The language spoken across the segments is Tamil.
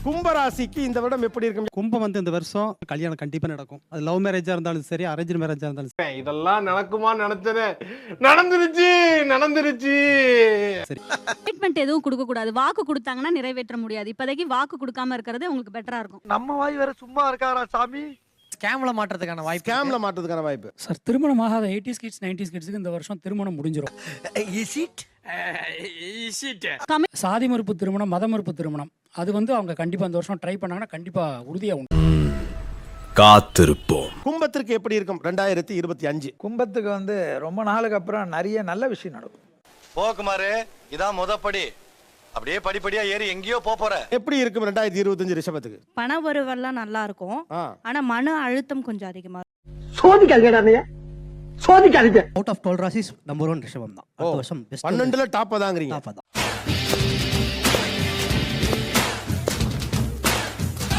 கும்பராசிக்கு இந்த வருடம் எப்படி இருக்கும்? கும்பம் வந்து இந்த வருஷம் கல்யாணம் கண்டிப்பா நடக்கும். அது லவ் மேரேஜா இருந்தாலும் சரி, அரேஞ்ச் மேரேஜா இருந்தாலும் சரி. இதெல்லாம் நடக்குமா நினைச்சேன், நடந்துருச்சு. சரி, கமிட்மெண்ட் எதுவும் கொடுக்க கூடாது. வாக்கு கொடுத்தாங்கன்னா நிறைவேற்ற முடியாது. இப்போதைக்கு வாக்கு கொடுக்காம இருக்கிறது உங்களுக்கு பெட்டரா இருக்கும். நம்ம வாய் வேற சும்மா இருக்காரா சாமி? ஸ்கேம்ல மாட்டுறதுக்கான வாய்ப்பு. சார் திருமணம் ஆகாத 80s கிட்ஸ் 90s கிட்ஸ்க்கு இந்த வருஷம் திருமணம் முடிஞ்சிடும். சாதி மறுப்பு திருமணம், மத மறுப்பு திருமணம், அது வந்து அவங்க கண்டிப்பா இந்த வருஷம் ட்ரை பண்ணாங்கன்னா கண்டிப்பா உறுதியா உண்டு. காத்திருப்போம். கும்பத்திற்கு எப்படி இருக்கும் 2025? கும்பத்துக்கு வந்து ரொம்ப நாளுக்கு அப்புறம் நிறைய நல்ல விஷயம் நடக்கும். போகுமாரு இதான் முதப்படி, அப்படியே படிப்படியா ஏறி எங்கேயோ போற. எப்படி இருக்கும் 2025 ரிஷபத்துக்கு? பண வரவெல்லாம் நல்லா இருக்கும். ஆனா மன அழுத்தம் கொஞ்சம் அதிகமா இருக்கும். சோதிக்காதீங்க. அவுட் ஆஃப் 12 ராசிஸ் நம்பர் 1 ரிஷபம் தான். அடுத்த வருஷம் 12ல டாப் தாங்கறீங்க. டாப் தான்.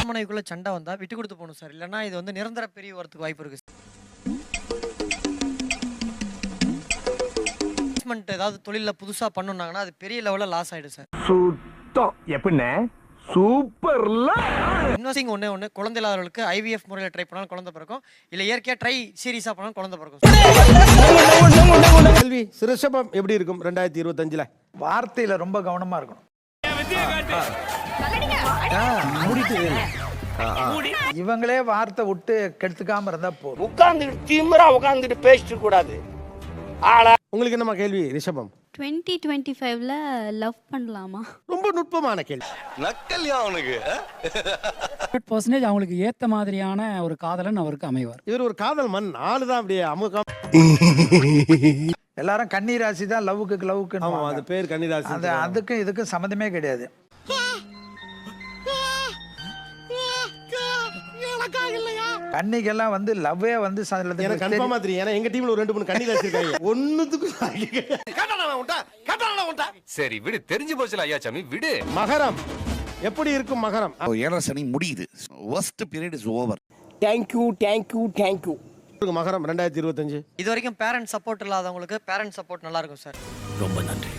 மனைவிக்குள்ள சண்டை வந்தா விட்டு கொடுத்து போகணும் சார். இல்லைன்னா இது வந்து நிரந்தர பெரிய வரதுக்கு வாய்ப்பு இருக்கு. ஏதாவது தொழில புதுசா பண்ணுனாங்கன்னா அது பெரிய லெவல்ல லாஸ் ஆயிடும் சார். சுத்தம் எப்படினே சூப்பர்ல. இன்வெஸ்டிங் ஒண்ணே குழந்தை இல்லாதவர்களுக்கு IVF முறையில ட்ரை பண்ணாலும் குழந்தை பிறக்கும். இல்ல இயற்கையா ட்ரை சீரியஸா பண்ணாலும் குழந்தை பிறக்கும். கேள்வி, ரிஷபம் எப்படி இருக்கும் 2025ல? வார்த்தையில ரொம்ப கவனமா இருக்கணும். இவங்களே வார்த்தை விட்டு கெடுத்துக்காம இருந்தா போதும். உட்கார்ந்துட்டு பேசிட்டு கூடாது. உங்களுக்கு என்னமா கேள்வி ரிஷபம்? 2025ல லவ் பண்ணலாமா? ரொம்ப நுட்பமான கேள்வி. நக்கல்யா அவனுக்கு 100% அவங்களுக்கு ஏத்த மாதிரியான ஒரு காதலன் அவருக்கு அமைவார். இவர் ஒரு காதல் மண் ஆளுதான். அப்படியே அமுகம். எல்லாரும் கன்னி ராசி தான் லவ்வுக்கு. ஆமா, அது பேர் கன்னி ராசி. அதுக்கும் இதுக்கும் சம்மந்தமே கிடையாது. கன்னிக்கெல்லாம் வந்து லவ்வே வந்து எனக்கு கன்ஃபார்மா தெரியும். ஏன்னா எங்க டீம்ல ஒரு 2-3 கன்னி ராசி இருக்காங்க. ஒண்ணுத்துக்கு சரி விடு, தெரிஞ்சு போச்சுல ஐயா சாமி விடு. மகரம் எப்படி இருக்கும்? மகரம் ஏழரை சனி முடியுது. worst period is over. Thank you. மகரம் 2025 இது வரைக்கும் பேரண்ட் சப்போர்ட் இல்லாதவங்களுக்கு பேரண்ட் சப்போர்ட் நல்லா இருக்கும் சார். ரொம்ப நன்றி.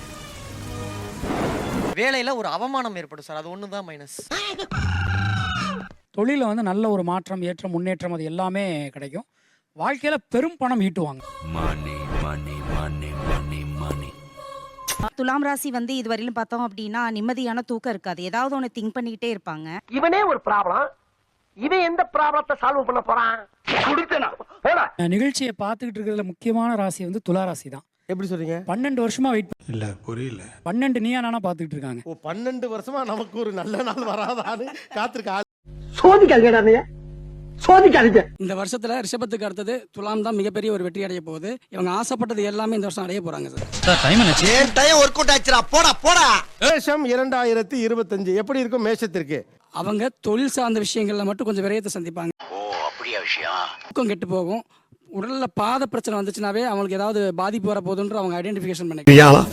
வேலையில ஒரு அவமானம் ஏற்படும் சார். அது ஒண்ணுதான் மைனஸ். தொழில வந்து நல்ல ஒரு மாற்றம், ஏற்றம், முன்னேற்றம் அது எல்லாமே கிடைக்கும். வாழ்க்கையில பெரும் பணம் ஈட்டுவாங்க. மணி மணி மணி மணி மணி. துலாம் ராசி வந்து இதுவரையிலும் பார்த்தோம் அப்படின்னா நிம்மதியான தூக்கம் இருக்காது. ஏதாவது ஒண்ணு திங்க் பண்ணிக்கிட்டே இருப்பாங்க. இவனே ஒரு ப்ராப்ளம். இவன் எந்த ப்ராப்ளத்தை சால்வ் பண்ண போறான்? நிகழ்ச்சியை பார்த்துக்கிட்டு இருக்கிறதுல முக்கியமான ராசி வந்து துலா ராசி தான். எப்படி சொல்றீங்க? 12 வருஷமா வெயிட் இல்ல புரியல. 12 நீயா நானா பார்த்துக்கிட்டு இருக்காங்க. 12 வருஷமா நமக்கு ஒரு நல்ல நாள் வராதான்னு காத்திருக்க. சோதிக்காதீங்க. இந்த வருஷத்துல ரிஷபத்துக்கு அடுத்தது துலாம் தான் மிகப்பெரிய ஒரு வெற்றி அடைய போகுது. இவங்க ஆசைப்பட்டது எல்லாமே இந்த வருஷம் அடைய போறாங்க சார். டைம் ஒர்க் அவுட் ஆச்சுடா. போடா. மேஷம் 2025 எப்படி இருக்கும் மேஷத்திற்கு? அவங்க தொழில் சார்ந்த விஷயங்கள்ல மட்டும் கொஞ்சம் விரயத்தை சந்திப்பாங்க. அப்படியே விஷயம். தூக்கம் கெட்டு போகும். உடல்ல பாத பிரச்சனை வந்துச்சுனாவே அவங்களுக்கு ஏதாவது பாதிப்பு வர போகுதுன்ற அவங்க ஐடென்டிஃபிகேஷன் பண்ணிக்கலாம்.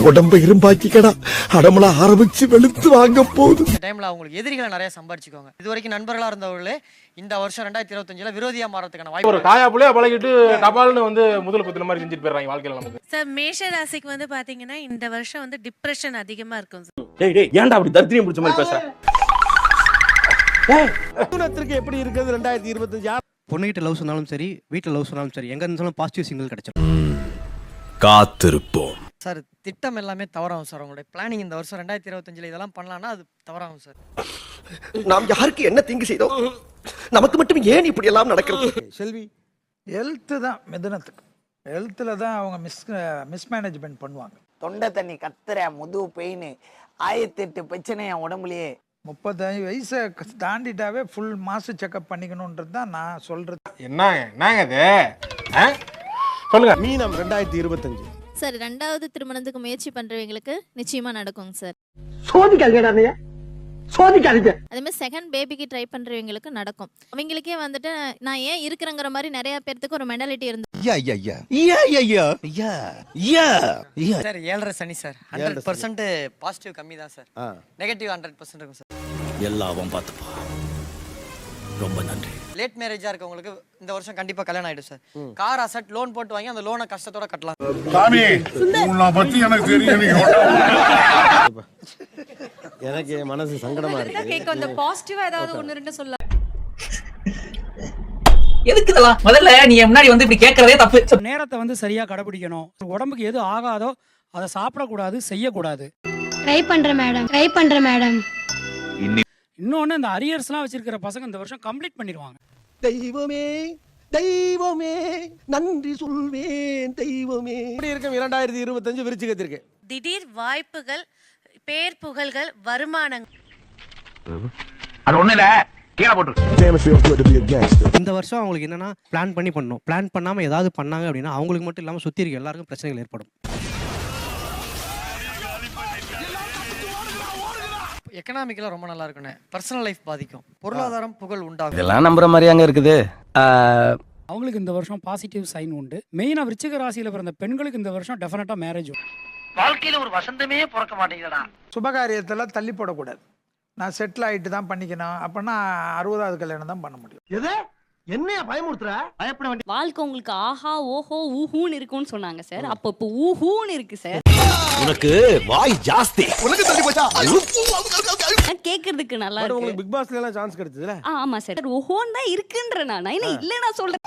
உடம்ப இரும்பாக்கிக்கடா. அடமலா ஆரம்பிச்சு வெளுத்து வாங்க போகுது. இந்த டைம்ல அவங்களுக்கு எதிரிகளை நிறைய சம்பாரிச்சுக்கோங்க. இது வரைக்கும் நண்பர்களா இருந்தவர்களே இந்த வருஷம் 2025ல விரோதியா மாறதுக்கான வாய்ப்பு. ஒரு காயாப்புலையா பழகிட்டு டபால்னு வந்து முதல் குத்துற மாதிரி செஞ்சுட்டு போயிடுறாங்க வாழ்க்கையில நமக்கு. சார் மேஷ ராசிக்கு வந்து பாத்தீங்கன்னா இந்த வருஷம் வந்து டிப்ரெஷன் அதிகமா இருக்கும். டேய் ஏன்டா அப்படி தரித்திரியம் பிடிச்ச மாதிரி பேச? மிதுனத்திற்கு எப்படி இருக்குது 2025? பொண்ணுகிட்ட லவ் சொன்னாலும் சரி, வீட்டில் லவ் சொன்னாலும் சரி, எங்க இருந்தாலும் பாசிட்டிவ் சிங்கிள் கிடைச்சிடும். காத்திருப்போம். சார் திட்டம் எல்லாமே தவறாகும் சார். உங்களுடைய பிளானிங் இந்த வருஷம் 2025ல இதெல்லாம் பண்ணலாம்னா அது தவறாகும் சார். நாம் யாருக்கு என்ன தீங்கு செய்தோம்? நமக்கு மட்டும் ஏன் இப்படி எல்லாம் நடக்கிறது? செல்வி, ஹெல்த் தான் மிதுனத்துக்கு. ஹெல்த்ல தான் அவங்க மிஸ்மேனேஜ்மெண்ட் பண்ணுவாங்க. தொண்டை தண்ணி கத்துற, முதுகு பெயின், 1008 பிரச்சனை என் உடம்புலயே. 35 வயசை தாண்டிட்டாவே ஃபுல் மாசு செக்அப் பண்ணிக்கணும்ன்றது தான் நான் சொல்றது. என்னங்க இது? சொல்லுங்க. மீனம் 2025 சார் 2வது திருமணத்துக்கு முயற்சி பண்றவங்களுக்கு நிச்சயமா நடக்குங்க சார். சோதிக்காதீங்க. அதே மாதிரி செகண்ட் பேபிக்கு ட்ரை பண்றவங்களுக்கு நடக்கும். அவங்களுக்கே வந்துட்டு நான் ஏன் இருக்கிறங்கிற மாதிரி நிறைய பேருக்கு ஒரு மெண்டாலிட்டி இருந்து சார் 7.5 சனி சார். 100% பாசிட்டிவ் கம்மி தான் சார். நெகட்டிவ் 100% இருக்கும் சார். எல்லாவும் பார்த்துப்பா. ரொம்ப நன்றி. லேட் மேரேஜா இருக்கவங்களுக்கு இந்த வருஷம் கண்டிப்பா கல்யாணம் ஆயிடும் சார். கார் அசெட் லோன் போட்டு வாங்கி அந்த லோனை கஷ்டத்தோட கட்டலாம். சாமி உன்னை பத்தி எனக்கு தெரியும். எனக்கு மனசு சங்கடமா இருக்கு. அந்த பாசிட்டிவா ஏதாவது ஒன்று ரெண்டு சொல்ல. எதுக்கு இதெல்லாம் முதல்ல நீ முன்னாடி வந்து இப்படி கேட்கறதே தப்பு. நேரத்தை வந்து சரியா கடைபிடிக்கணும். உடம்புக்கு எது ஆகாதோ அதை சாப்பிடக்கூடாது, செய்யக்கூடாது. ட்ரை பண்றேன் மேடம். இன்னொன்னு இந்த அரியர்ஸ்லாம் வச்சிருக்கிற பசங்க இந்த வருஷம் கம்ப்ளீட் பண்ணிடுவாங்க. தெய்வமே தெய்வமே நன்றி சொல்வேன் தெய்வமே. இப்படி இருக்கும் 2025 விருச்சிகத்திற்கு. திடீர் வாய்ப்புகள், பேர் புகழ்கள், வருமானங்கள். அது ஒண்ணு இல்ல, கீழே போட்டு. இந்த வருஷம் அவங்களுக்கு என்னன்னா பிளான் பண்ணி பண்ணணும். பிளான் பண்ணாம ஏதாவது பண்ணாங்க அப்படின்னா அவங்களுக்கு மட்டும் இல்லாம சுத்தி இருக்க எல்லாருக்கும் பிரச்சனைகள் ஏற்படும். எக்கனாமிக்கலா ரொம்ப நல்லா இருக்குண்ணே. பர்சனல் லைஃப் பாதிக்கும், பொருளாதாரம் புகழ் உண்டாகும். இதெல்லாம் நம்புற மாதிரியாங்க இருக்குது. அவங்களுக்கு இந்த வருஷம் பாசிட்டிவ் சைன் உண்டு. மெயினா விருச்சிக ராசியில பிறந்த பெண்களுக்கு இந்த வருஷம் டெஃபினட்டா மேரேஜ். வாழ்க்கையில ஒரு வசந்தமே பிறக்க மாட்டேங்குதுடா. சுபகாரியத்தெல்லாம் தள்ளி போடக்கூடாது. நான் செட்டில் ஆகிட்டு தான் பண்ணிக்கணும். அப்படின்னா 60வது கல்யாணம் தான் பண்ண முடியும். எது என்னைய பயமுறுத்துற? பயப்பட வேண்டிய வாழ்க்கை உங்களுக்கு ஆஹா ஓஹோ ஊஹூன்னு இருக்கும்னு சொன்னாங்க சார். அப்போ இப்போ ஊஹூன்னு இருக்கு சார். உனக்கு வாய் ஜாஸ்தி. உனக்கு தெரிஞ்சு போச்சா? கேக்குறதுக்கு நல்லா இருக்கு. உங்களுக்கு பிக் பாஸ்ல எல்லாம் சான்ஸ் கிடைச்சதுல? ஆமா சார். ஓஹோன்னு தான் இருக்குன்ற நான் என்ன இல்ல நான் சொல்றேன்.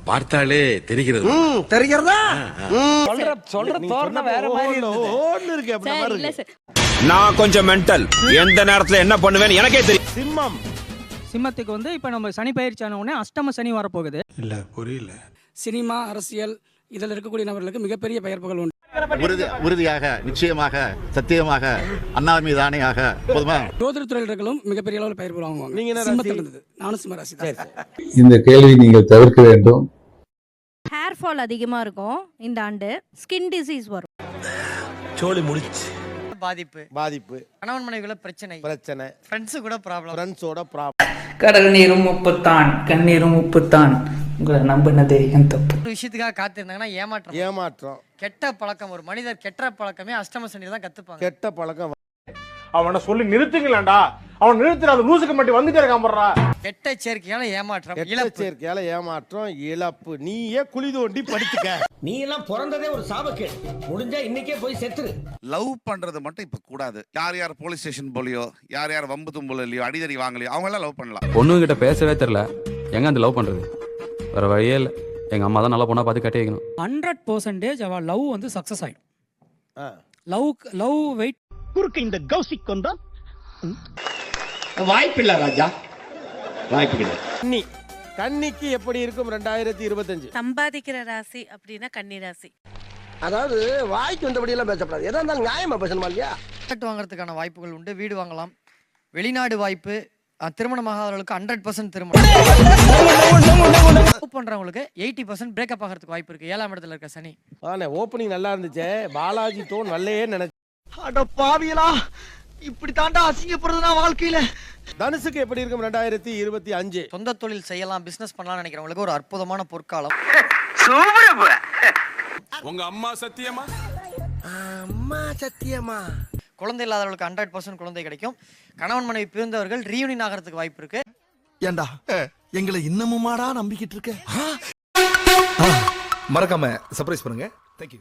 பார்த்தாலே தெரிகிறது. தெரிகிறதா? சொல்ற தோரணை வேற மாதிரி இருந்தது. ஓன்னு இருக்கு அப்படி சார் மாதிரி இல்ல இருக்கு. சார். நான் கொஞ்சம் மென்டல். எந்த நேரத்துல என்ன பண்ணுவேன்னு எனக்கே தெரியும். சிம்மம். சிம்மத்துக்கு வந்து இப்ப நம்ம சனி பயிற்சி ஆன உடனே அஷ்டம சனி வரப்போகுது. இல்ல புரியல. சினிமா, அரசியல் இதில் இருக்கக்கூடிய நபர்களுக்கு மிகப்பெரிய பெயர்ப்புகள் உண்டு. உறுதியாக, நிச்சயமாக, சத்தியமாக, அண்ணா மீதானையாக போதுமா? ஜோதிடத்துறையினர்களும் மிகப்பெரிய அளவில் பெயர்ப்பு வாங்குவாங்க. நீங்க என்ன சிம்மத்தில் ராசி? இருந்தது. நானும் சிம்ம ராசி தான். இந்த கேள்வி நீங்கள் தவிர்க்க வேண்டும். ஹேர் ஃபால் அதிகமா இருக்கும் இந்த ஆண்டு. ஸ்கின் டிசீஸ் வரும். சோலி முடிச்சு. பாதிப்பு, கணவன் மனைவிக்குள்ள பிரச்சனை, ஃப்ரெண்ட்ஸ் கூட ப்ராப்ளம், ஃப்ரெண்ட்ஸோட ப்ராப்ளம். கடல் நீரும் உப்புத்தான், கண்ணீரும் உப்புத்தான். உங்களை நம்பினதே என் தப்பு. ஒரு விஷயத்துக்காக காத்திருந்தாங்கன்னா ஏமாற்றம். கெட்ட பழக்கம், ஒரு மனிதர் கெட்ட பழக்கமே அஷ்டம சனியில தான் கத்துப்பாங்க. கெட்ட பழக்கம். அவனை சொல்லி நிறுத்துங்களேன்டா. அவன் நிறுத்துற அந்த லூசுக்கு மட்டும் வந்துட்டே இருக்கான் போடுறா. கெட்ட சேர்க்கையால ஏமாற்றம், சேர்க்கையால ஏமாற்றம், இழப்பு. நீயே குழி தோண்டி படுத்துக்க. நீ எல்லாம் பிறந்ததே ஒரு சாபக்கேடு. முடிஞ்சா இன்னைக்கே போய் செத்துரு. லவ் பண்றது மட்டும் இப்ப கூடாது. யார் போலீஸ் ஸ்டேஷன் போலியோ, யார் வம்பு தும்புலையோ, அடிதடி வாங்கலையோ அவங்க எல்லாம் லவ் பண்ணலாம். பொண்ணுங்க கிட்ட பேசவே தெரியல, எங்க அந்த லவ் பண்றது? வேற வழியே இல்லை. எங்க அம்மா தான் நல்லா பொண்ணா பார்த்து கட்டி வைக்கணும். 100% அவ லவ் வந்து சக்சஸ் ஆயிடும். லவ் வெயிட் குறுக்கு இந்த கௌசிக் கொண்டா வாய்ப்பில்லை ராஜா, வாய்ப்பு. கன்னிக்கு எப்படி இருக்கும் 2025? சம்பாதிக்கிற ராசி அப்படின்னா கன்னி ராசி. அதாவது வாய்க்கு வந்தபடி எல்லாம் பேசப்படாது. எதா இருந்தாலும் நியாயமா பேசணுமா இல்லையா? வீடு வாங்குறதுக்கான வாய்ப்புகள் உண்டு. வீடு வாங்கலாம். வெளிநாடு வாய்ப்பு. திருமணமாகாதவர்களுக்கு 100% திருமணம். பண்றவங்களுக்கு 80% பிரேக்கப் ஆகிறதுக்கு வாய்ப்பு இருக்கு. 7ஆம் இடத்துல இருக்க சனி. ஓப்பனிங் நல்லா இருந்துச்சு. பாலாஜி டோன் நல்லே நினைச்சு. அட பாவியலா, இப்படி தாண்டா அசிங்கப்படுறதுனா வாழ்க்கையில. தனுசுக்கு எப்படி இருக்கும் 2025? சொந்த தொழில் செய்யலாம், பிசினஸ் பண்ணலாம் நினைக்கிறவங்களுக்கு ஒரு அற்புதமான பொற்காலம். உங்க அம்மா சத்தியமா? அம்மா சத்தியமா? குழந்தை இல்லாதவர்களுக்கு 100% குழந்தை கிடைக்கும். கணவன் மனைவி பிரிந்தவர்கள் ரீயூனியன் ஆகிறதுக்கு வாய்ப்பு இருக்கு. ஏண்டா எங்களை இன்னமுமாடா நம்பிக்கிட்டு இருக்க? மறக்காம சர்ப்ரைஸ் பண்ணுங்க. தேங்க்யூ.